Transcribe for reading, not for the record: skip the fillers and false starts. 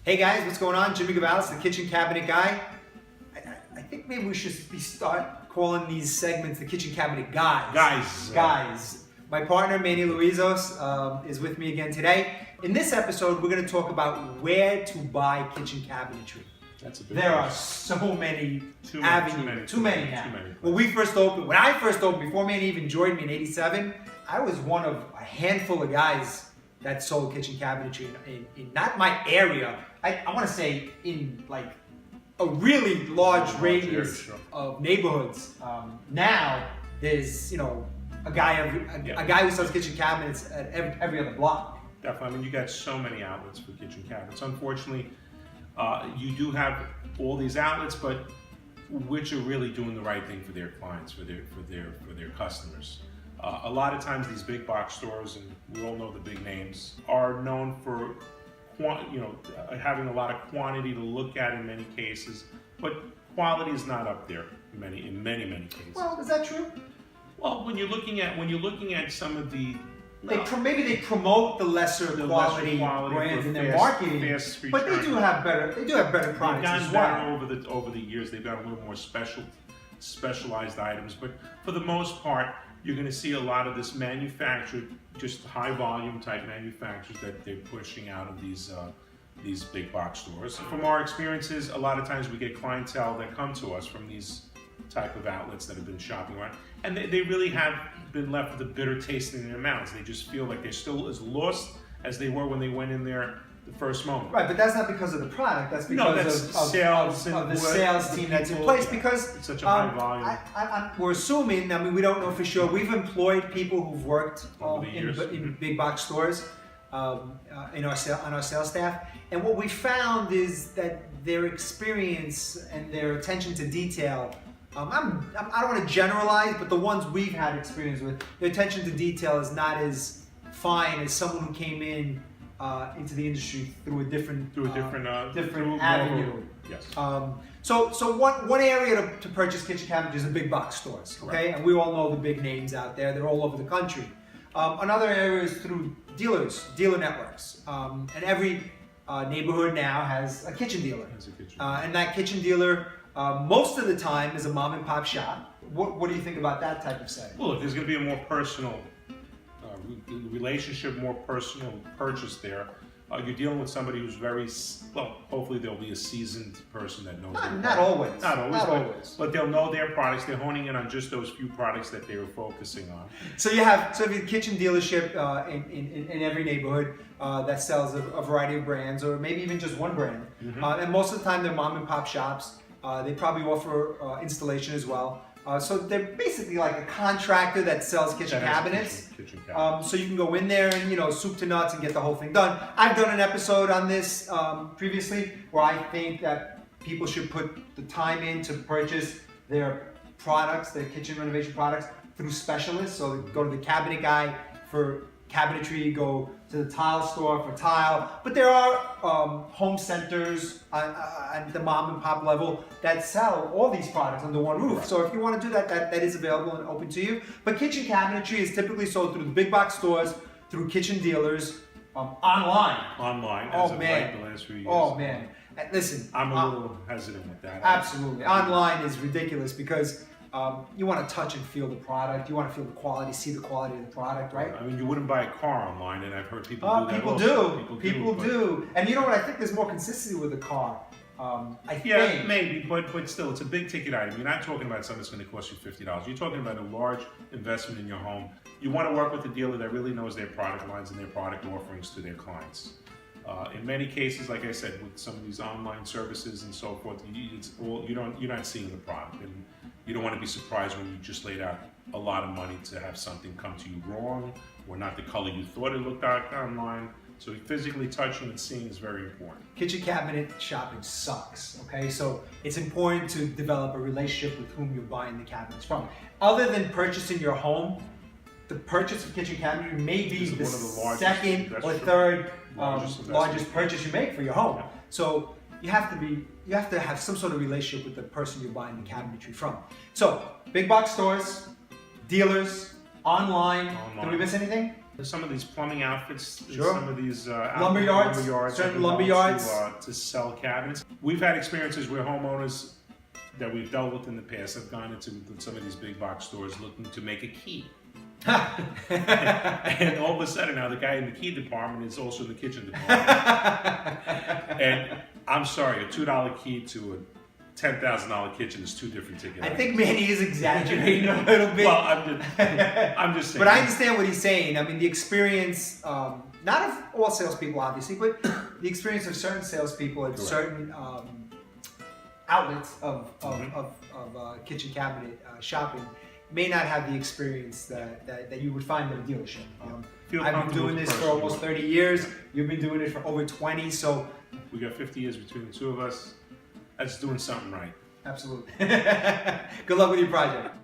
Hey guys, what's going on? Jimmy Gavalis, the kitchen cabinet guy. I think maybe we should start calling these segments the kitchen cabinet guys. Guys. My partner Manny Luizos is with me again today. In this episode, we're going to talk about where to buy kitchen cabinetry. That's a big There one. are so many Too avenues. Too many now. Too many. When I first opened, before Manny even joined me in '87, I was one of a handful of guys that sold kitchen cabinetry in not my area. I want to say in like a really large radius of neighborhoods. Now there's a guy who sells kitchen cabinets at every other block. Definitely. I mean, you got so many outlets for kitchen cabinets. Unfortunately, you do have all these outlets, but which are really doing the right thing for their clients, for their customers. A lot of times, these big box stores, and we all know the big names, are known for having a lot of quantity to look at in many cases, but quality is not up there in many cases. Well, is that true? Well, when you're looking at some of the Maybe they promote the lesser quality brands in their marketing, but they do have better products as well. They've gotten over the years. They've got a little more specialized items, but for the most part, you're going to see a lot of this manufactured, just high volume type manufacturers that they're pushing out of these big box stores. From our experiences, a lot of times we get clientele that come to us from these type of outlets that have been shopping around, and they really have been left with a bitter taste in their mouths. They just feel like they're still as lost as they were when they went in there the first moment. Right, but that's not because of the product. That's because of the sales team that's in place. Because it's such a high volume. We're assuming. I mean, we don't know for sure. We've employed people who've worked in big box stores on our sales staff, and what we found is that their experience and their attention to detail. I don't want to generalize, but the ones we've had experience with, their attention to detail is not as fine as someone who came into the industry through a different avenue. Yes. So one area to purchase kitchen cabinetry is the big box stores. Okay, Correct. and we all know the big names out there. They're all over the country. Another area is through dealer networks, and every neighborhood now has a kitchen dealer. And that kitchen dealer. Most of the time is a mom and pop shop. What do you think about that type of setting? Well, if there's going to be a more personal relationship, more personal purchase there, you're dealing with somebody who's hopefully there'll be a seasoned person that knows their Not always. Not always. But they'll know their products. They're honing in on just those few products that they were focusing on. So if you have a kitchen dealership in every neighborhood that sells a variety of brands, or maybe even just one brand, and most of the time they're mom and pop shops. They probably offer installation as well. So they're basically like a contractor that sells kitchen cabinets. So you can go in there and soup to nuts and get the whole thing done. I've done an episode on this previously where I think that people should put the time in to purchase their products, their kitchen renovation products, through specialists. So go to the cabinet guy for cabinetry, go to the tile store for tile, but there are home centers at the mom and pop level that sell all these products under one roof. So if you want to do that is available and open to you. But kitchen cabinetry is typically sold through the big box stores, through kitchen dealers, online. As of late, the last few years. Oh man, listen. I'm a little hesitant with that. Absolutely, online is ridiculous because. You want to touch and feel the product. You want to feel the quality, see the quality of the product, right? I mean, you wouldn't buy a car online, and I've heard people do that. People do. And you know what? I think there's more consistency with a car. Yeah, maybe, but still, it's a big ticket item. You're not talking about something that's going to cost you $50. You're talking about a large investment in your home. You want to work with a dealer that really knows their product lines and their product offerings to their clients. In many cases, like I said, with some of these online services and so forth, you're not seeing the product, and you don't want to be surprised when you just laid out a lot of money to have something come to you wrong or not the color you thought it looked like online. So physically touching and seeing is very important. Kitchen cabinet shopping sucks, okay? So it's important to develop a relationship with whom you're buying the cabinets from. Other than purchasing your home, the purchase of kitchen cabinetry may be the second or third largest purchase you make for your home. Yeah. So you have to have some sort of relationship with the person you're buying the cabinetry from. So big box stores, dealers, online. Did we miss anything? Some of these plumbing outfits, Sure. some of these Lumber yards, certain have been lumber known yards. to sell cabinets. We've had experiences where homeowners that we've dealt with in the past have gone into some of these big box stores looking to make a key. And all of a sudden now the guy in the key department is also in the kitchen department. And I'm sorry, a $2 key to a $10,000 kitchen is two different tickets. I think Manny is exaggerating a little bit. Well, I'm just saying. But I understand what he's saying. I mean, the experience, not of all salespeople, obviously, but the experience of certain salespeople at certain outlets of kitchen cabinet shopping may not have the experience that you would find at a dealership. I've been doing this for almost 30 years. You've been doing it for over 20, so we got 50 years between the two of us. That's doing something right. Absolutely. Good luck with your project.